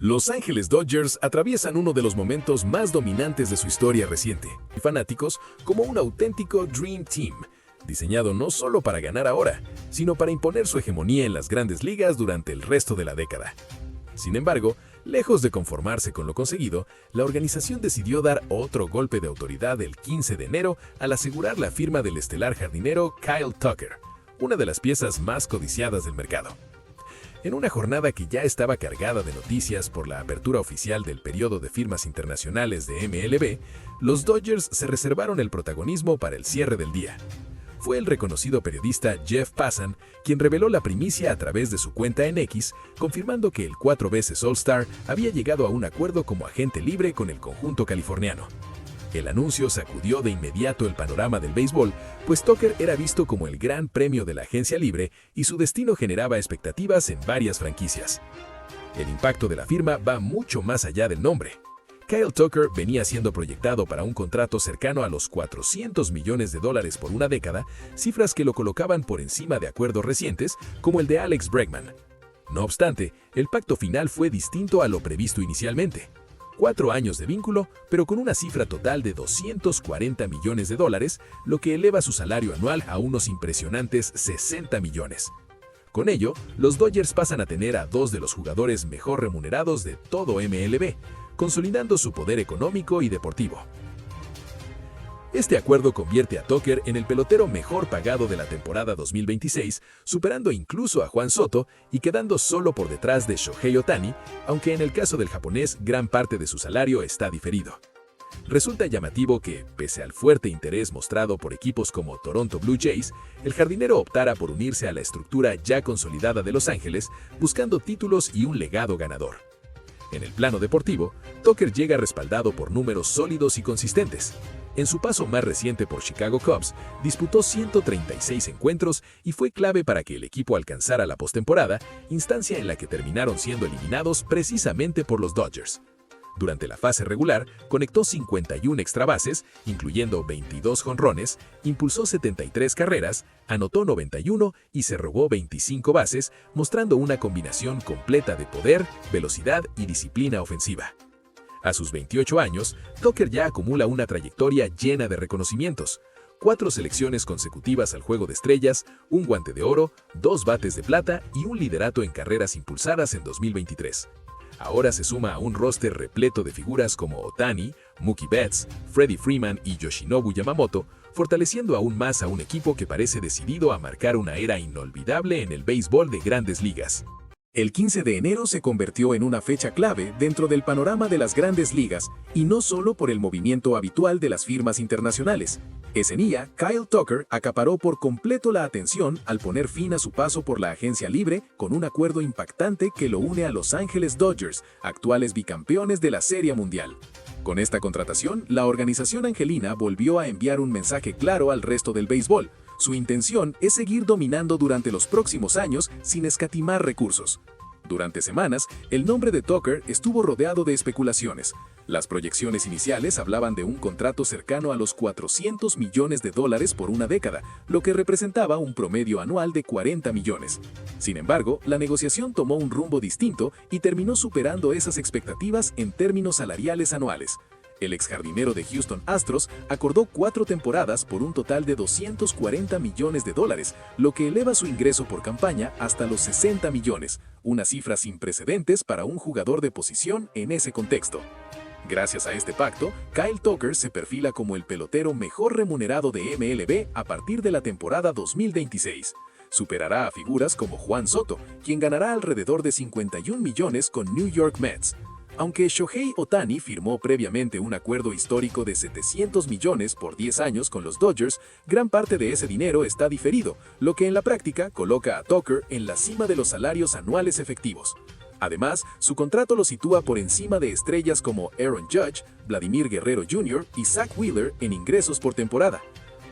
Los Ángeles Dodgers atraviesan uno de los momentos más dominantes de su historia reciente, y fanáticos como un auténtico Dream Team, diseñado no solo para ganar ahora, sino para imponer su hegemonía en las grandes ligas durante el resto de la década. Sin embargo, lejos de conformarse con lo conseguido, la organización decidió dar otro golpe de autoridad el 15 de enero al asegurar la firma del estelar jardinero Kyle Tucker, una de las piezas más codiciadas del mercado. En una jornada que ya estaba cargada de noticias por la apertura oficial del periodo de firmas internacionales de MLB, los Dodgers se reservaron el protagonismo para el cierre del día. Fue el reconocido periodista Jeff Passan quien reveló la primicia a través de su cuenta en X, confirmando que el 4 veces All-Star había llegado a un acuerdo como agente libre con el conjunto californiano. El anuncio sacudió de inmediato el panorama del béisbol, pues Tucker era visto como el gran premio de la agencia libre y su destino generaba expectativas en varias franquicias. El impacto de la firma va mucho más allá del nombre. Kyle Tucker venía siendo proyectado para un contrato cercano a los $400 millones por una década, cifras que lo colocaban por encima de acuerdos recientes como el de Alex Bregman. No obstante, el pacto final fue distinto a lo previsto inicialmente. 4 años de vínculo, pero con una cifra total de $240 millones, lo que eleva su salario anual a unos impresionantes $60 millones. Con ello, los Dodgers pasan a tener a dos de los jugadores mejor remunerados de todo MLB, consolidando su poder económico y deportivo. Este acuerdo convierte a Tucker en el pelotero mejor pagado de la temporada 2026, superando incluso a Juan Soto y quedando solo por detrás de Shohei Ohtani, aunque en el caso del japonés gran parte de su salario está diferido. Resulta llamativo que, pese al fuerte interés mostrado por equipos como Toronto Blue Jays, el jardinero optara por unirse a la estructura ya consolidada de Los Ángeles, buscando títulos y un legado ganador. En el plano deportivo, Tucker llega respaldado por números sólidos y consistentes. En su paso más reciente por Chicago Cubs, disputó 136 encuentros y fue clave para que el equipo alcanzara la postemporada, instancia en la que terminaron siendo eliminados precisamente por los Dodgers. Durante la fase regular, conectó 51 extra bases, incluyendo 22 jonrones, impulsó 73 carreras, anotó 91 y se robó 25 bases, mostrando una combinación completa de poder, velocidad y disciplina ofensiva. A sus 28 años, Tucker ya acumula una trayectoria llena de reconocimientos. 4 selecciones consecutivas al Juego de Estrellas, un Guante de Oro, 2 bates de plata y un liderato en carreras impulsadas en 2023. Ahora se suma a un roster repleto de figuras como Ohtani, Mookie Betts, Freddie Freeman y Yoshinobu Yamamoto, fortaleciendo aún más a un equipo que parece decidido a marcar una era inolvidable en el béisbol de grandes ligas. El 15 de enero se convirtió en una fecha clave dentro del panorama de las grandes ligas, y no solo por el movimiento habitual de las firmas internacionales. Ese día, Kyle Tucker acaparó por completo la atención al poner fin a su paso por la agencia libre con un acuerdo impactante que lo une a Los Ángeles Dodgers, actuales bicampeones de la Serie Mundial. Con esta contratación, la organización angelina volvió a enviar un mensaje claro al resto del béisbol. Su intención es seguir dominando durante los próximos años sin escatimar recursos. Durante semanas, el nombre de Tucker estuvo rodeado de especulaciones. Las proyecciones iniciales hablaban de un contrato cercano a los $400 millones por una década, lo que representaba un promedio anual de 40 millones. Sin embargo, la negociación tomó un rumbo distinto y terminó superando esas expectativas en términos salariales anuales. El exjardinero de Houston Astros acordó 4 temporadas por un total de $240 millones, lo que eleva su ingreso por campaña hasta los 60 millones, una cifra sin precedentes para un jugador de posición en ese contexto. Gracias a este pacto, Kyle Tucker se perfila como el pelotero mejor remunerado de MLB a partir de la temporada 2026. Superará a figuras como Juan Soto, quien ganará alrededor de 51 millones con New York Mets. Aunque Shohei Ohtani firmó previamente un acuerdo histórico de 700 millones por 10 años con los Dodgers, gran parte de ese dinero está diferido, lo que en la práctica coloca a Tucker en la cima de los salarios anuales efectivos. Además, su contrato lo sitúa por encima de estrellas como Aaron Judge, Vladimir Guerrero Jr. y Zack Wheeler en ingresos por temporada.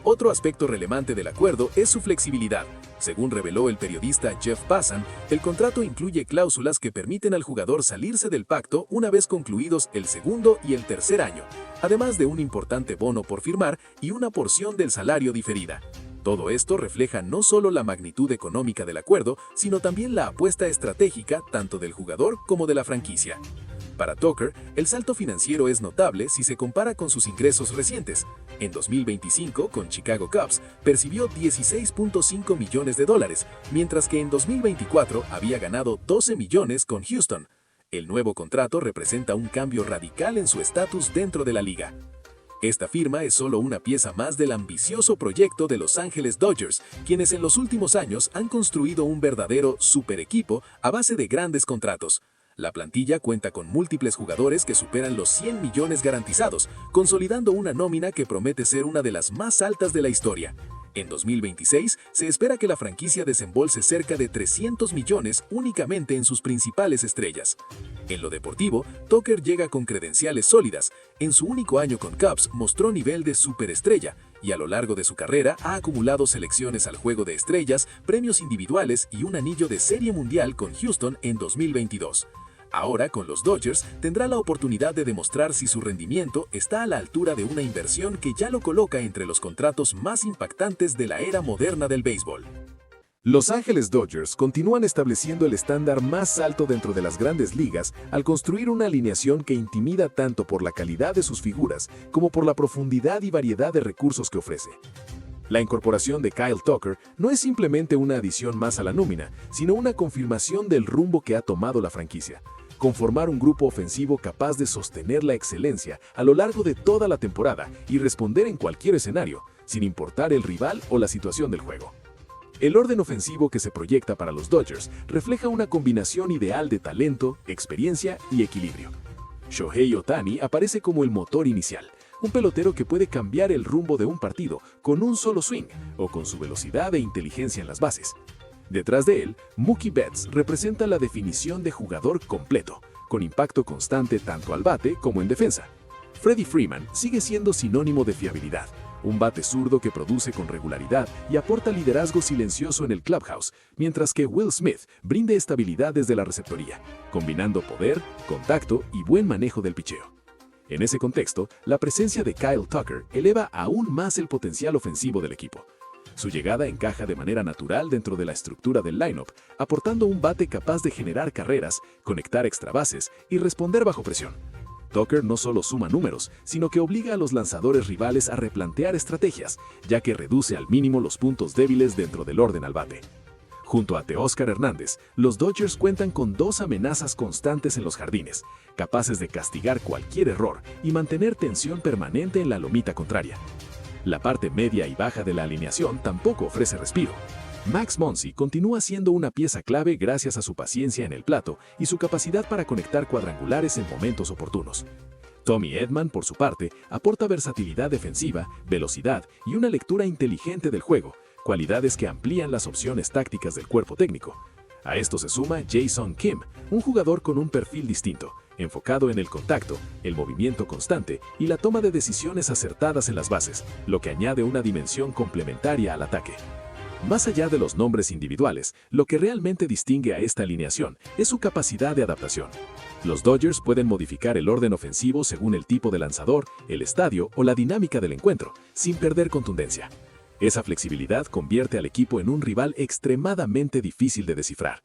Otro aspecto relevante del acuerdo es su flexibilidad. Según reveló el periodista Jeff Passan, el contrato incluye cláusulas que permiten al jugador salirse del pacto una vez concluidos el segundo y el tercer año, además de un importante bono por firmar y una porción del salario diferida. Todo esto refleja no solo la magnitud económica del acuerdo, sino también la apuesta estratégica tanto del jugador como de la franquicia. Para Tucker, el salto financiero es notable si se compara con sus ingresos recientes. En 2025, con Chicago Cubs, percibió $16.5 millones, mientras que en 2024 había ganado $12 millones con Houston. El nuevo contrato representa un cambio radical en su estatus dentro de la liga. Esta firma es solo una pieza más del ambicioso proyecto de Los Ángeles Dodgers, quienes en los últimos años han construido un verdadero super equipo a base de grandes contratos. La plantilla cuenta con múltiples jugadores que superan los 100 millones garantizados, consolidando una nómina que promete ser una de las más altas de la historia. En 2026, se espera que la franquicia desembolse cerca de 300 millones únicamente en sus principales estrellas. En lo deportivo, Tucker llega con credenciales sólidas. En su único año con Cubs mostró nivel de superestrella y a lo largo de su carrera ha acumulado selecciones al Juego de Estrellas, premios individuales y un anillo de Serie Mundial con Houston en 2022. Ahora, con los Dodgers, tendrá la oportunidad de demostrar si su rendimiento está a la altura de una inversión que ya lo coloca entre los contratos más impactantes de la era moderna del béisbol. Los Ángeles Dodgers continúan estableciendo el estándar más alto dentro de las grandes ligas al construir una alineación que intimida tanto por la calidad de sus figuras como por la profundidad y variedad de recursos que ofrece. La incorporación de Kyle Tucker no es simplemente una adición más a la nómina, sino una confirmación del rumbo que ha tomado la franquicia. Conformar un grupo ofensivo capaz de sostener la excelencia a lo largo de toda la temporada y responder en cualquier escenario, sin importar el rival o la situación del juego. El orden ofensivo que se proyecta para los Dodgers refleja una combinación ideal de talento, experiencia y equilibrio. Shohei Ohtani aparece como el motor inicial, un pelotero que puede cambiar el rumbo de un partido con un solo swing o con su velocidad e inteligencia en las bases. Detrás de él, Mookie Betts representa la definición de jugador completo, con impacto constante tanto al bate como en defensa. Freddie Freeman sigue siendo sinónimo de fiabilidad, un bate zurdo que produce con regularidad y aporta liderazgo silencioso en el clubhouse, mientras que Will Smith brinde estabilidad desde la receptoría, combinando poder, contacto y buen manejo del picheo. En ese contexto, la presencia de Kyle Tucker eleva aún más el potencial ofensivo del equipo. Su llegada encaja de manera natural dentro de la estructura del lineup, aportando un bate capaz de generar carreras, conectar extrabases y responder bajo presión. Tucker no solo suma números, sino que obliga a los lanzadores rivales a replantear estrategias, ya que reduce al mínimo los puntos débiles dentro del orden al bate. Junto a Teóscar Hernández, los Dodgers cuentan con dos amenazas constantes en los jardines, capaces de castigar cualquier error y mantener tensión permanente en la lomita contraria. La parte media y baja de la alineación tampoco ofrece respiro. Max Muncy continúa siendo una pieza clave gracias a su paciencia en el plato y su capacidad para conectar cuadrangulares en momentos oportunos. Tommy Edman, por su parte, aporta versatilidad defensiva, velocidad y una lectura inteligente del juego, cualidades que amplían las opciones tácticas del cuerpo técnico. A esto se suma Jason Kim, un jugador con un perfil distinto, enfocado en el contacto, el movimiento constante y la toma de decisiones acertadas en las bases, lo que añade una dimensión complementaria al ataque. Más allá de los nombres individuales, lo que realmente distingue a esta alineación es su capacidad de adaptación. Los Dodgers pueden modificar el orden ofensivo según el tipo de lanzador, el estadio o la dinámica del encuentro, sin perder contundencia. Esa flexibilidad convierte al equipo en un rival extremadamente difícil de descifrar.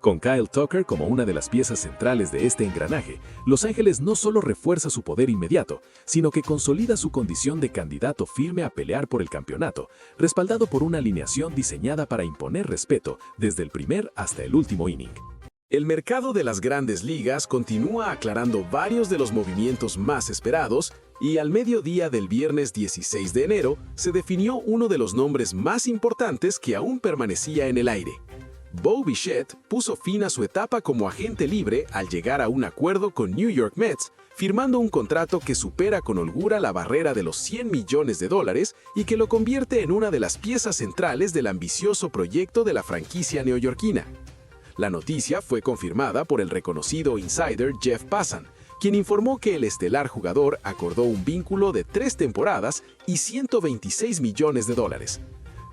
Con Kyle Tucker como una de las piezas centrales de este engranaje, Los Ángeles no solo refuerza su poder inmediato, sino que consolida su condición de candidato firme a pelear por el campeonato, respaldado por una alineación diseñada para imponer respeto desde el primer hasta el último inning. El mercado de las grandes ligas continúa aclarando varios de los movimientos más esperados y al mediodía del viernes 16 de enero se definió uno de los nombres más importantes que aún permanecía en el aire. Bo Bichette puso fin a su etapa como agente libre al llegar a un acuerdo con New York Mets, firmando un contrato que supera con holgura la barrera de los $100 millones y que lo convierte en una de las piezas centrales del ambicioso proyecto de la franquicia neoyorquina. La noticia fue confirmada por el reconocido insider Jeff Passan, quien informó que el estelar jugador acordó un vínculo de 3 temporadas y $126 millones.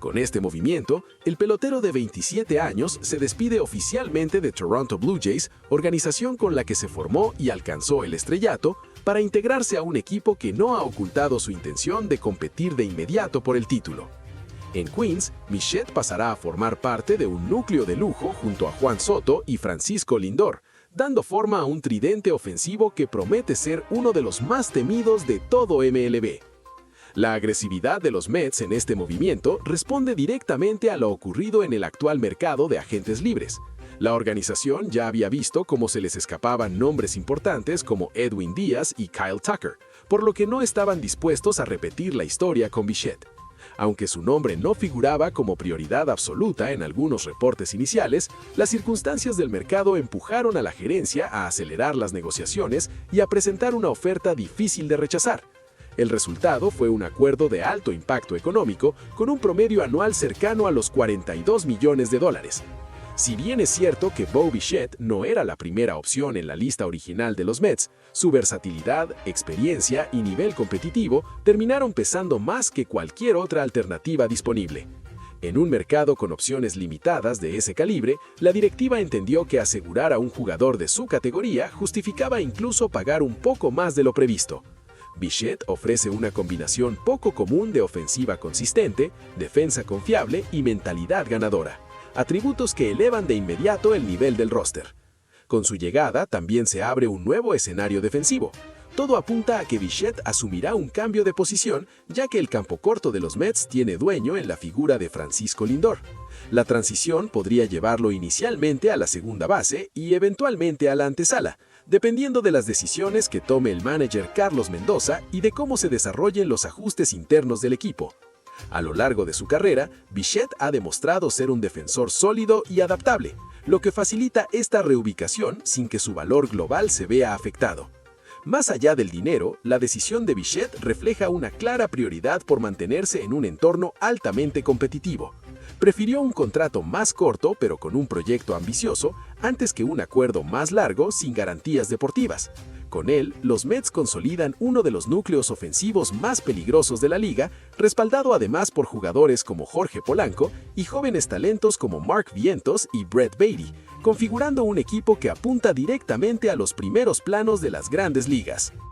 Con este movimiento, el pelotero de 27 años se despide oficialmente de Toronto Blue Jays, organización con la que se formó y alcanzó el estrellato, para integrarse a un equipo que no ha ocultado su intención de competir de inmediato por el título. En Queens, Bichette pasará a formar parte de un núcleo de lujo junto a Juan Soto y Francisco Lindor, dando forma a un tridente ofensivo que promete ser uno de los más temidos de todo MLB. La agresividad de los Mets en este movimiento responde directamente a lo ocurrido en el actual mercado de agentes libres. La organización ya había visto cómo se les escapaban nombres importantes como Edwin Díaz y Kyle Tucker, por lo que no estaban dispuestos a repetir la historia con Bichette. Aunque su nombre no figuraba como prioridad absoluta en algunos reportes iniciales, las circunstancias del mercado empujaron a la gerencia a acelerar las negociaciones y a presentar una oferta difícil de rechazar. El resultado fue un acuerdo de alto impacto económico con un promedio anual cercano a los $42 millones. Si bien es cierto que Bo Bichette no era la primera opción en la lista original de los Mets, su versatilidad, experiencia y nivel competitivo terminaron pesando más que cualquier otra alternativa disponible. En un mercado con opciones limitadas de ese calibre, la directiva entendió que asegurar a un jugador de su categoría justificaba incluso pagar un poco más de lo previsto. Bichette ofrece una combinación poco común de ofensiva consistente, defensa confiable y mentalidad ganadora, atributos que elevan de inmediato el nivel del roster. Con su llegada también se abre un nuevo escenario defensivo. Todo apunta a que Bichette asumirá un cambio de posición, ya que el campo corto de los Mets tiene dueño en la figura de Francisco Lindor. La transición podría llevarlo inicialmente a la segunda base y eventualmente a la antesala, dependiendo de las decisiones que tome el manager Carlos Mendoza y de cómo se desarrollen los ajustes internos del equipo. A lo largo de su carrera, Bichette ha demostrado ser un defensor sólido y adaptable, lo que facilita esta reubicación sin que su valor global se vea afectado. Más allá del dinero, la decisión de Bichette refleja una clara prioridad por mantenerse en un entorno altamente competitivo. Prefirió un contrato más corto pero con un proyecto ambicioso antes que un acuerdo más largo sin garantías deportivas. Con él, los Mets consolidan uno de los núcleos ofensivos más peligrosos de la liga, respaldado además por jugadores como Jorge Polanco y jóvenes talentos como Mark Vientos y Brett Baty, configurando un equipo que apunta directamente a los primeros planos de las grandes ligas.